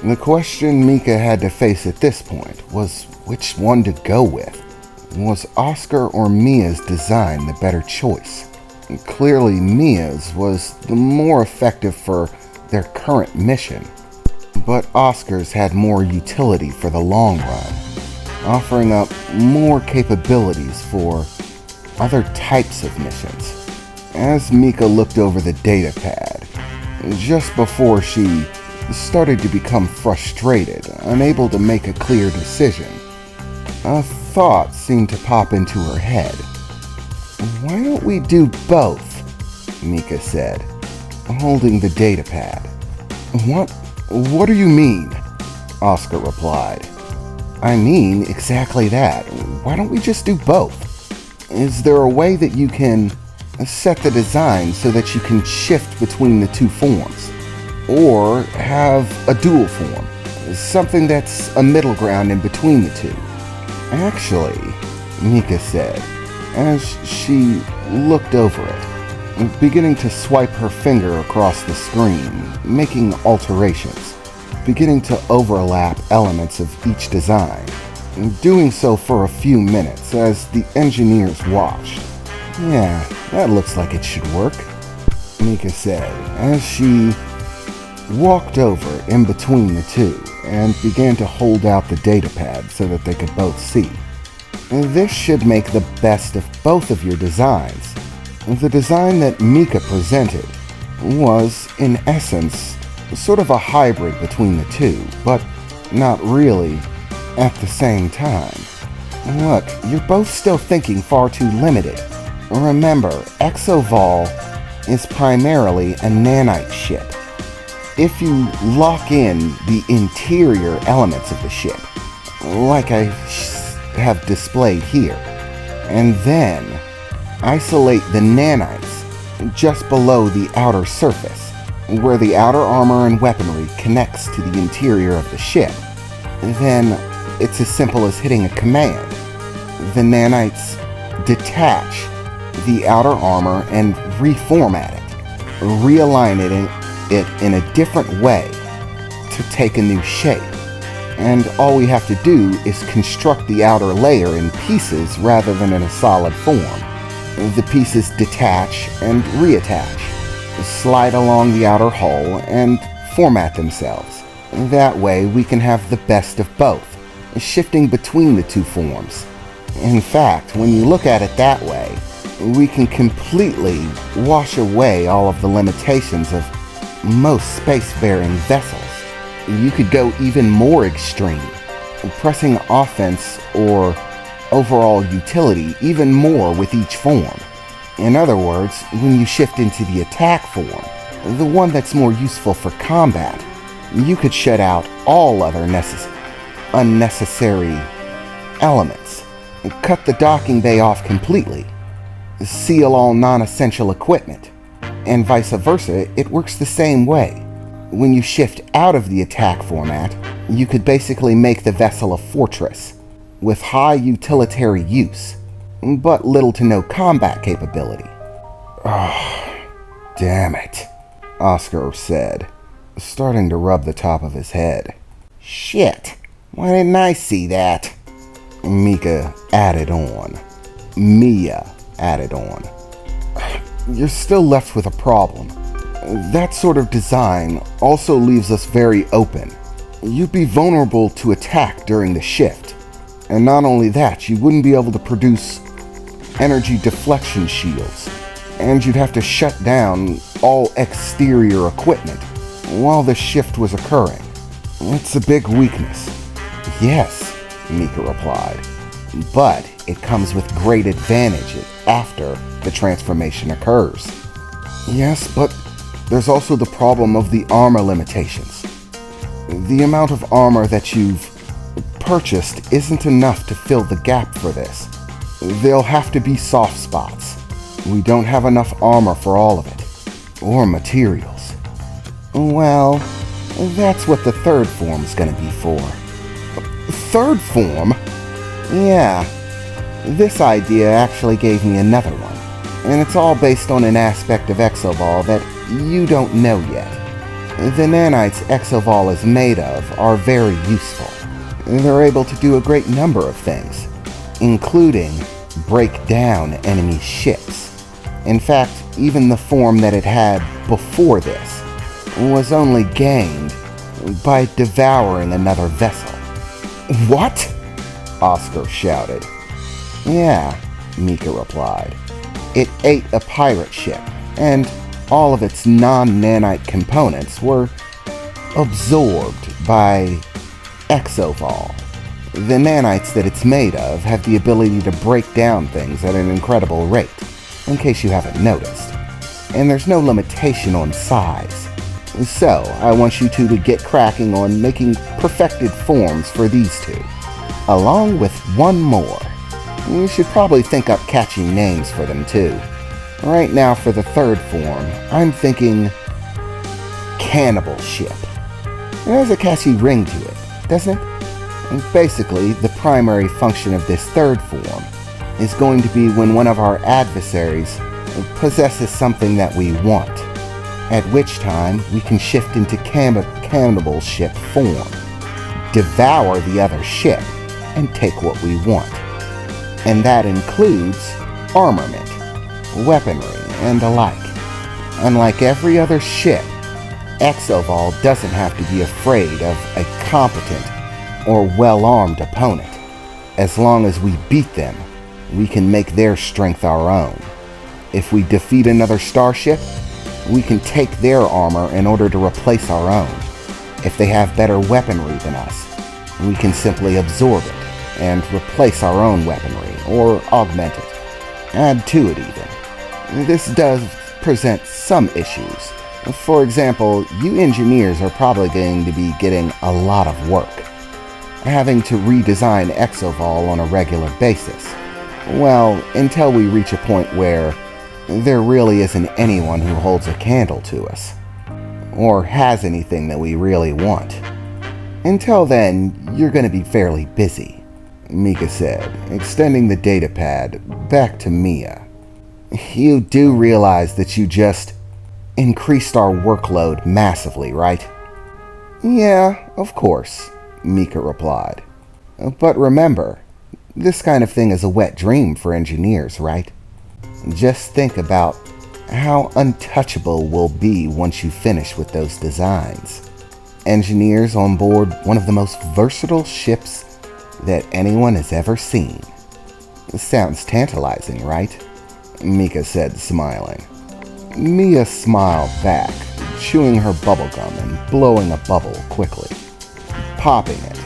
The question Mika had to face at this point was which one to go with. Was Oscar or Mia's design the better choice? Clearly Mia's was the more effective for their current mission, but Oscar's had more utility for the long run, offering up more capabilities for other types of missions. As Mika looked over the data pad, just before she started to become frustrated, unable to make a clear decision, a thought seemed to pop into her head. "Why don't we do both?" Mika said, holding the data pad. What do you mean?" Oscar replied. "I mean exactly that. Why don't we just do both? Is there a way that you can set the design so that you can shift between the two forms? Or have a dual form, something that's a middle ground in between the two?" "Actually," Mika said, as she looked over it, beginning to swipe her finger across the screen, making alterations, beginning to overlap elements of each design, doing so for a few minutes as the engineers watched. "Yeah, that looks like it should work," Mika said, as she walked over in between the two and began to hold out the data pad so that they could both see. "This should make the best of both of your designs." The design that Mika presented was, in essence, sort of a hybrid between the two, but not really at the same time. "Look, you're both still thinking far too limited. Remember, exovol is primarily a nanite ship. If you lock in the interior elements of the ship, like I have displayed here, and then isolate the nanites just below the outer surface, where the outer armor and weaponry connects to the interior of the ship, then it's as simple as hitting a command. The nanites detach the outer armor and reformat it, realign it in a different way to take a new shape. And all we have to do is construct the outer layer in pieces rather than in a solid form. The pieces detach and reattach, slide along the outer hull, and format themselves. That way we can have the best of both, shifting between the two forms. In fact, when you look at it that way, we can completely wash away all of the limitations of most spacefaring vessels. You could go even more extreme, pressing offense or overall utility even more with each form. In other words, when you shift into the attack form, the one that's more useful for combat, you could shut out all other unnecessary elements, cut the docking bay off completely, seal all non-essential equipment, and vice versa. It works the same way. When you shift out of the attack format, you could basically make the vessel a fortress with high utilitarian use, but little to no combat capability. "Oh, damn it," Oscar said, starting to rub the top of his head. "Shit, why didn't I see that?" Mia added on. "You're still left with a problem. That sort of design also leaves us very open. You'd be vulnerable to attack during the shift. And not only that, you wouldn't be able to produce energy deflection shields. And you'd have to shut down all exterior equipment while the shift was occurring. It's a big weakness." "Yes," Mika replied, "but it comes with great advantages after the transformation occurs." "Yes, but there's also the problem of the armor limitations. The amount of armor that you've purchased isn't enough to fill the gap for this. There'll have to be soft spots. We don't have enough armor for all of it, or materials." "Well, that's what the third form's gonna be for." "Third form?" "Yeah, this idea actually gave me another one, and it's all based on an aspect of exovol that you don't know yet. The nanites exovol is made of are very useful. They're able to do a great number of things, including break down enemy ships. In fact, even the form that it had before this was only gained by devouring another vessel. What? Oscar shouted. Yeah, Mika replied. It ate a pirate ship, and all of its non-nanite components were absorbed by exovol. The nanites that it's made of have the ability to break down things at an incredible rate, in case you haven't noticed. And there's no limitation on size. So, I want you two to get cracking on making perfected forms for these two, along with one more. You should probably think up catchy names for them too. Right now for the third form, I'm thinking cannibal ship. It has a catchy ring to it, doesn't it? And basically, the primary function of this third form is going to be when one of our adversaries possesses something that we want, at which time we can shift into cannibal ship form, devour the other ship, and take what we want. And that includes armament, weaponry, and the like. Unlike every other ship, exovol doesn't have to be afraid of a competent or well-armed opponent. As long as we beat them, we can make their strength our own. If we defeat another starship, we can take their armor in order to replace our own. If they have better weaponry than us, we can simply absorb it and replace our own weaponry, or augment it, add to it even. This does present some issues. For example, you engineers are probably going to be getting a lot of work, having to redesign exovol on a regular basis. Well, until we reach a point where there really isn't anyone who holds a candle to us, or has anything that we really want. Until then, you're going to be fairly busy, Mika said, extending the datapad back to Mia. You do realize that you just increased our workload massively, right? Yeah, of course, Mika replied. But remember, this kind of thing is a wet dream for engineers, right? Just think about how untouchable we'll be once you finish with those designs. Engineers on board one of the most versatile ships that anyone has ever seen. Sounds tantalizing, right? Mika said, smiling. Mia smiled back, chewing her bubblegum and blowing a bubble quickly, popping it.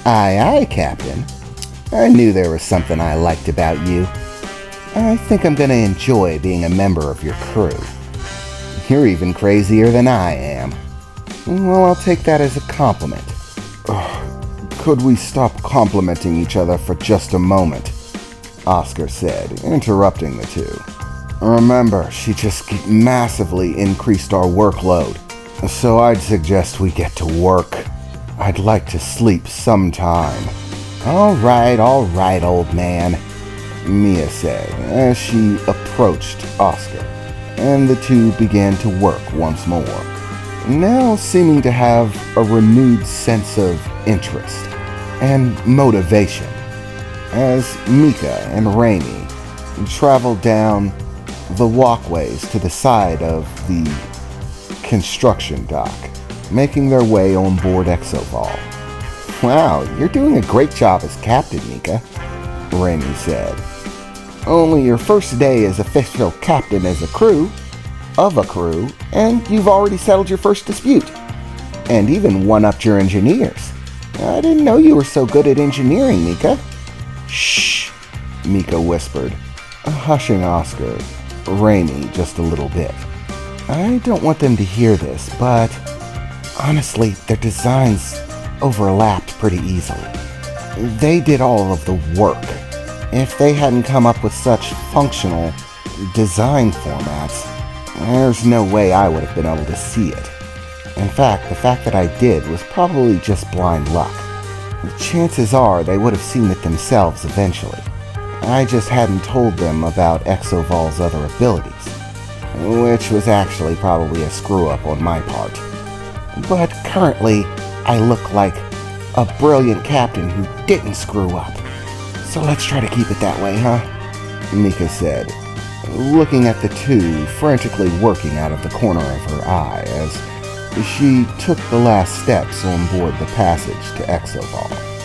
Aye, aye, Captain. I knew there was something I liked about you. I think I'm going to enjoy being a member of your crew. You're even crazier than I am. Well, I'll take that as a compliment. Could we stop complimenting each other for just a moment? Oscar said, interrupting the two. Remember, she just massively increased our workload, so I'd suggest we get to work. I'd like to sleep sometime. All right, old man, Mia said as she approached Oscar, and the two began to work once more, now seeming to have a renewed sense of interest and motivation as Mika and Raimi traveled down the walkways to the side of the construction dock, making their way on board exovol. Wow, you're doing a great job as captain, Mika, Raimi said. Only your first day as official captain of a crew, and you've already settled your first dispute, and even one-upped your engineers. I didn't know you were so good at engineering, Mika. Shh, Mika whispered, hushing Oscar, Raimi just a little bit. I don't want them to hear this, but honestly, their designs overlapped pretty easily. They did all of the work. If they hadn't come up with such functional design formats, there's no way I would have been able to see it. In fact, the fact that I did was probably just blind luck. Chances are they would have seen it themselves eventually. I just hadn't told them about Exovol's other abilities, which was actually probably a screw-up on my part. But currently, I look like a brilliant captain who didn't screw up. So let's try to keep it that way, huh? Mika said, looking at the two frantically working out of the corner of her eye as she took the last steps on board the passage to Exovol.